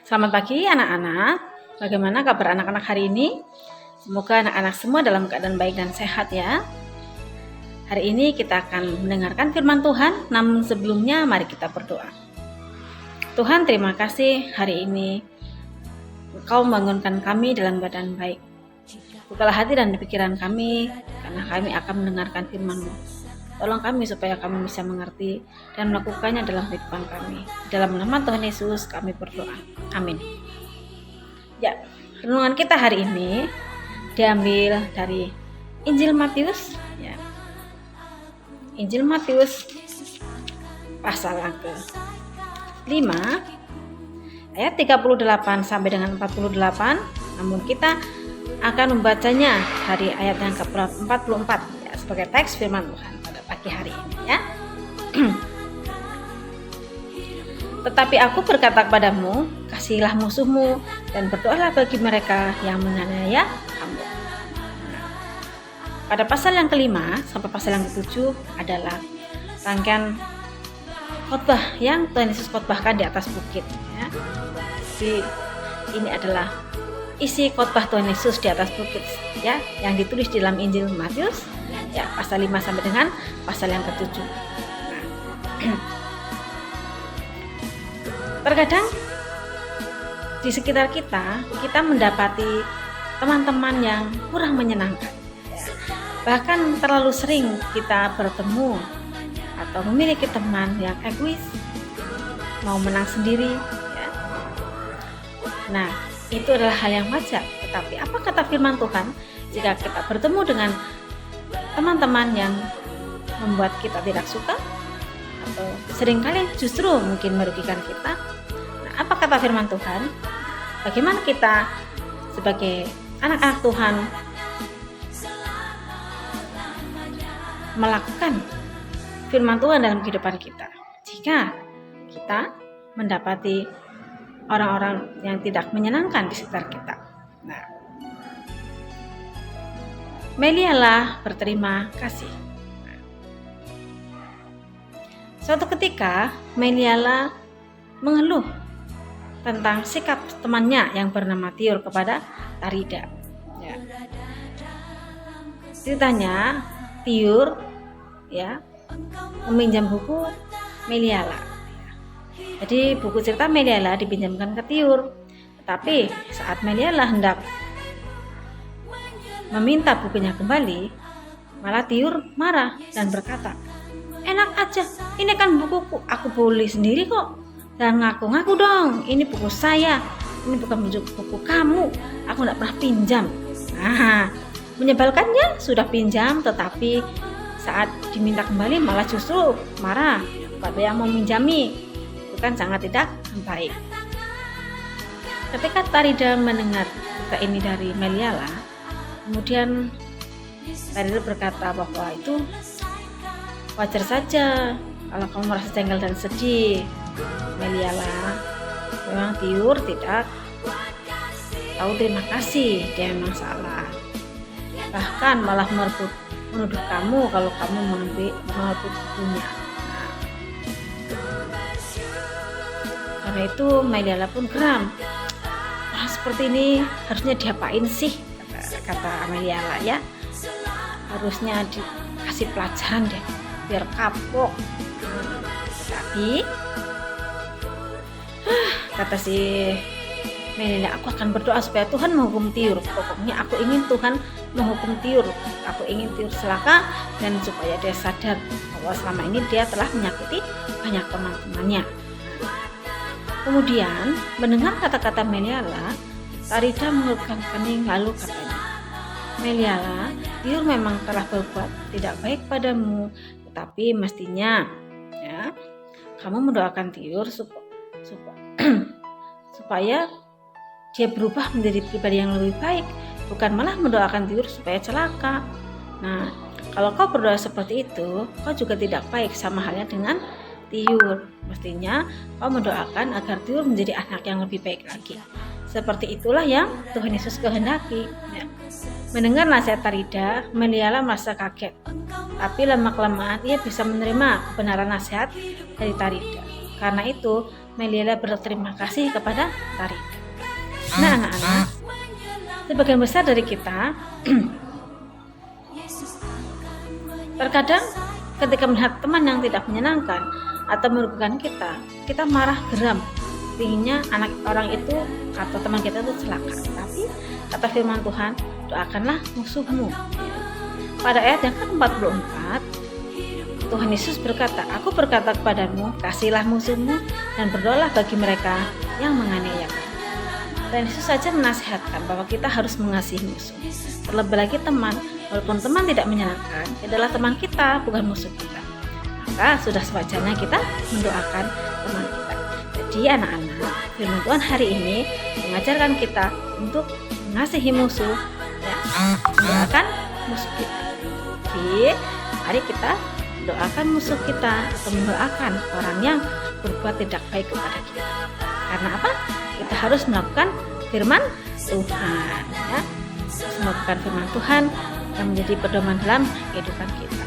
Selamat pagi anak-anak. Bagaimana kabar anak-anak hari ini? Semoga anak-anak semua dalam keadaan baik dan sehat ya. Hari ini kita akan mendengarkan firman Tuhan, namun sebelumnya mari kita berdoa. Tuhan, terima kasih hari ini Engkau membangunkan kami dalam keadaan baik. Bukalah hati dan pikiran kami, karena kami akan mendengarkan firman-Mu. Tolong kami supaya kami bisa mengerti dan melakukannya dalam kehidupan kami. Dalam nama Tuhan Yesus kami berdoa. Amin. Ya, renungan kita hari ini diambil dari Injil Matius. Ya. Injil Matius pasal yang ke-5 ayat 38 sampai dengan 48. Namun kita akan membacanya dari ayat yang ke-44 ya, sebagai teks firman Tuhan pada pagi hari ini ya. Tetapi aku berkata kepadamu, kasihilah musuhmu dan berdoalah bagi mereka yang menganiaya kamu. Pada pasal yang ke-5 sampai pasal yang ke-7 adalah rangkaian khotbah yang Tuhan Yesus khotbahkan di atas bukit ya. Jadi ini adalah isi khotbah Tuhan Yesus di atas bukit ya, yang ditulis di dalam Injil Matius ya, pasal 5 sampai dengan pasal yang ke-7. Terkadang di sekitar kita mendapati teman-teman yang kurang menyenangkan ya. Bahkan terlalu sering kita bertemu atau memiliki teman yang egois, mau menang sendiri ya. Nah, itu adalah hal yang wajar. Tetapi apa kata firman Tuhan jika kita bertemu dengan teman-teman yang membuat kita tidak suka atau seringkali justru mungkin merugikan kita? Nah, apa kata firman Tuhan? Bagaimana kita sebagai anak-anak Tuhan melakukan firman Tuhan dalam kehidupan kita jika kita mendapati orang-orang yang tidak menyenangkan di sekitar kita? Nah, melihatlah berterima kasih. Suatu ketika Meliala mengeluh tentang sikap temannya yang bernama Tiur kepada Tarida. Ya. Ceritanya Tiur ya meminjam buku Meliala. Jadi buku cerita Meliala dipinjamkan ke Tiur. Tetapi saat Meliala hendak meminta bukunya kembali, malah Tiur marah dan berkata, "Enak aja, ini kan bukuku, aku boleh sendiri kok. Dan ngaku-ngaku dong, ini buku saya, ini bukan buku kamu, aku tidak pernah pinjam." Nah, menyebalkannya sudah pinjam, tetapi saat diminta kembali malah justru marah pada yang mau minjami. Itu kan sangat tidak baik. Ketika Tarida mendengar cerita ini dari Meliala, kemudian Tarida berkata bahwa itu wajar saja kalau kamu merasa jengkel dan sedih, Meliala. Memang Tiur tidak tahu terima kasih, dia memang salah. Bahkan malah menuduh kamu kalau kamu merebut bukunya. Karena itu Meliala pun geram. Wah, seperti ini harusnya diapain sih, kata Meliala ya. Harusnya dikasih pelajaran deh biar kapok. Tapi kata si Meliala, aku akan berdoa supaya Tuhan menghukum Tiur. Pokoknya aku ingin Tuhan menghukum Tiur. Aku ingin Tiur celaka dan supaya dia sadar bahwa selama ini dia telah menyakiti banyak teman-temannya. Kemudian mendengar kata-kata Meliala, Tarida mengerutkan kening lalu katanya, "Meliala, Tiur memang telah berbuat tidak baik padamu, tetapi mestinya ya kamu mendoakan Tiur supaya dia berubah menjadi pribadi yang lebih baik, bukan malah mendoakan Tiur supaya celaka. Nah, kalau kau berdoa seperti itu, kau juga tidak baik sama halnya dengan Tiur. Mestinya kau mendoakan agar Tiur menjadi anak yang lebih baik lagi. Seperti itulah yang Tuhan Yesus kehendaki." Ya. Mendengar nasihat Tarida, Meliala merasa kaget. Tapi lama-kelamaan ia bisa menerima kebenaran nasihat dari Tarida. Karena itu, Meliela berterima kasih kepada Tarik. Nah anak-anak, sebagian besar dari kita terkadang ketika melihat teman yang tidak menyenangkan atau merugikan kita, kita marah geram, inginnya anak orang itu atau teman kita itu celaka. Tapi kata firman Tuhan, doakanlah musuhmu. Pada ayat yang ke-44, Tuhan Yesus berkata, aku berkata kepadamu, kasihilah musuhmu dan berdoalah bagi mereka yang menganiayamu. Dan Yesus saja menasihatkan bahwa kita harus mengasihi musuh. Terlebih lagi teman, walaupun teman tidak menyenangkan, adalah teman kita, bukan musuh kita. Maka sudah sewajarnya kita mendoakan teman kita. Jadi anak-anak, firman Tuhan hari ini mengajarkan kita untuk mengasihi musuh, ya, mendoakan musuh kita. Jadi, mari kita doakan musuh kita atau mendoakan orang yang berbuat tidak baik kepada kita. Karena apa? Kita harus melakukan firman Tuhan, ya. Melakukan firman Tuhan yang menjadi pedoman dalam kehidupan kita.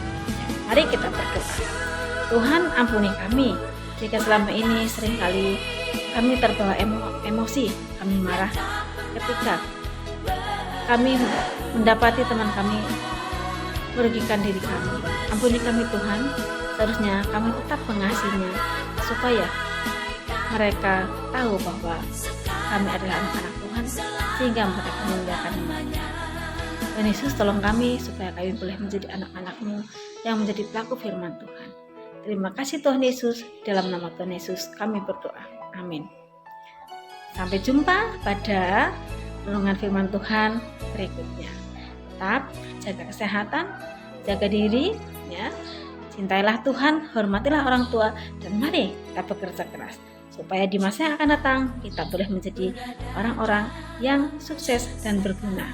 Mari kita berdoa. Tuhan, ampuni kami jika selama ini seringkali kami terbawa emosi, kami marah ketika kami mendapati teman kami merugikan diri kami. Ampuni kami Tuhan, seharusnya kami tetap mengasihinya supaya mereka tahu bahwa kami adalah anak-anak Tuhan, sehingga mereka memuliakan nama-Nya. Dan Yesus, tolong kami supaya kami boleh menjadi anak-anak-Mu yang menjadi pelaku firman Tuhan. Terima kasih Tuhan Yesus, dalam nama Tuhan Yesus kami berdoa. Amin. Sampai jumpa pada renungan firman Tuhan berikutnya. Tetap jaga kesehatan, jaga diri, ya. Cintailah Tuhan, hormatilah orang tua, dan mari kita bekerja keras supaya di masa yang akan datang kita boleh menjadi orang-orang yang sukses dan berguna.